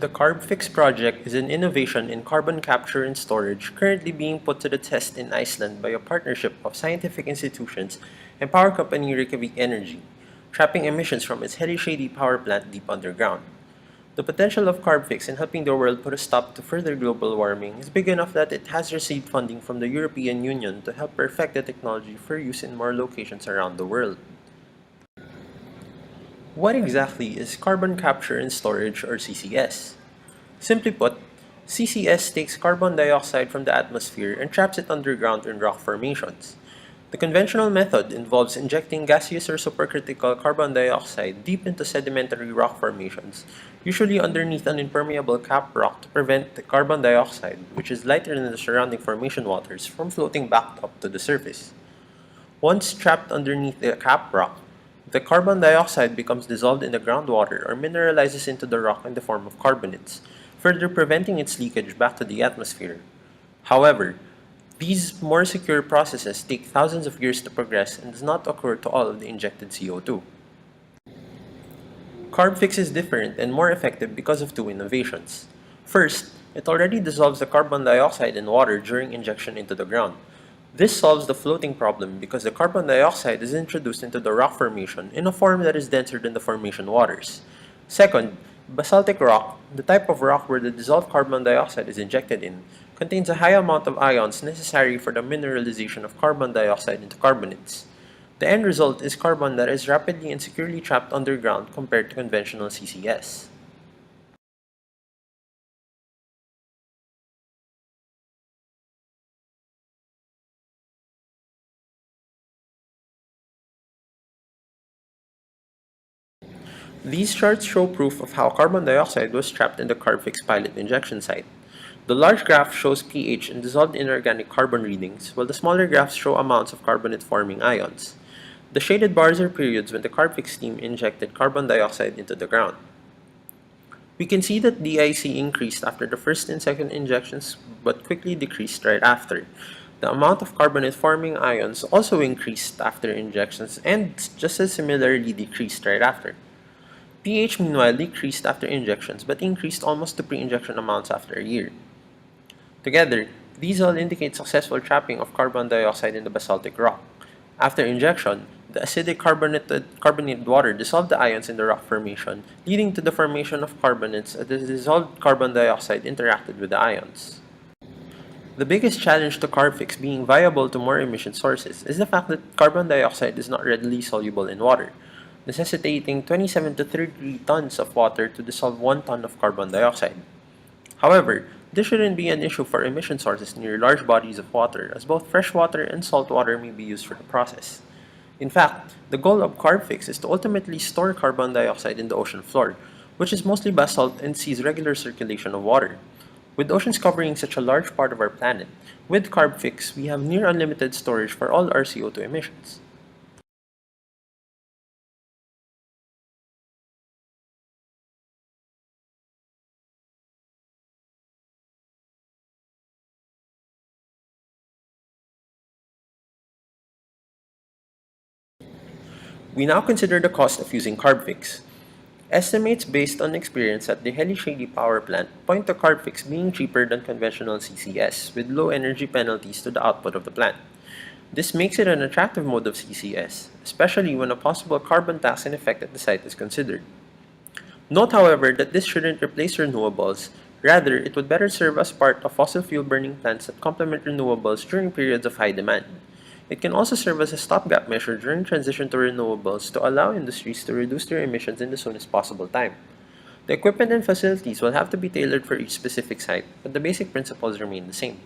The CarbFix Project is an innovation in carbon capture and storage currently being put to the test in Iceland by a partnership of scientific institutions and power company Reykjavik Energy, trapping emissions from its Helishady power plant deep underground. The potential of CarbFix in helping the world put a stop to further global warming is big enough that it has received funding from the European Union to help perfect the technology for use in more locations around the world. What exactly is carbon capture and storage, or CCS? Simply put, CCS takes carbon dioxide from the atmosphere and traps it underground in rock formations. The conventional method involves injecting gaseous or supercritical carbon dioxide deep into sedimentary rock formations, usually underneath an impermeable cap rock to prevent the carbon dioxide, which is lighter than the surrounding formation waters, from floating back up to the surface. Once trapped underneath the cap rock, the carbon dioxide becomes dissolved in the groundwater or mineralizes into the rock in the form of carbonates, further preventing its leakage back to the atmosphere. However, these more secure processes take thousands of years to progress and does not occur to all of the injected CO2. CarbFix is different and more effective because of two innovations. First, it already dissolves the carbon dioxide in water during injection into the ground. This solves the floating problem because the carbon dioxide is introduced into the rock formation in a form that is denser than the formation waters. Second, basaltic rock, the type of rock where the dissolved carbon dioxide is injected in, contains a high amount of ions necessary for the mineralization of carbon dioxide into carbonates. The end result is carbon that is rapidly and securely trapped underground compared to conventional CCS. These charts show proof of how carbon dioxide was trapped in the CarbFix pilot injection site. The large graph shows pH and dissolved inorganic carbon readings, while the smaller graphs show amounts of carbonate-forming ions. The shaded bars are periods when the CarbFix team injected carbon dioxide into the ground. We can see that DIC increased after the first and second injections, but quickly decreased right after. The amount of carbonate-forming ions also increased after injections and just as similarly decreased right after. pH meanwhile decreased after injections but increased almost to pre-injection amounts after a year. Together, these all indicate successful trapping of carbon dioxide in the basaltic rock. After injection, the acidic carbonated water dissolved the ions in the rock formation, leading to the formation of carbonates as the dissolved carbon dioxide interacted with the ions. The biggest challenge to CarbFix being viable to more emission sources is the fact that carbon dioxide is not readily soluble in water, necessitating 27 to 33 tons of water to dissolve 1 ton of carbon dioxide. However, this shouldn't be an issue for emission sources near large bodies of water, as both freshwater and saltwater may be used for the process. In fact, the goal of CarbFix is to ultimately store carbon dioxide in the ocean floor, which is mostly basalt and sees regular circulation of water. With oceans covering such a large part of our planet, with CarbFix, we have near unlimited storage for all our CO2 emissions. We now consider the cost of using CarbFix. Estimates based on experience at the Helishady power plant point to CarbFix being cheaper than conventional CCS, with low energy penalties to the output of the plant. This makes it an attractive mode of CCS, especially when a possible carbon tax in effect at the site is considered. Note, however, that this shouldn't replace renewables. Rather, it would better serve as part of fossil fuel burning plants that complement renewables during periods of high demand. It can also serve as a stopgap measure during transition to renewables to allow industries to reduce their emissions in the soonest possible time. The equipment and facilities will have to be tailored for each specific site, but the basic principles remain the same.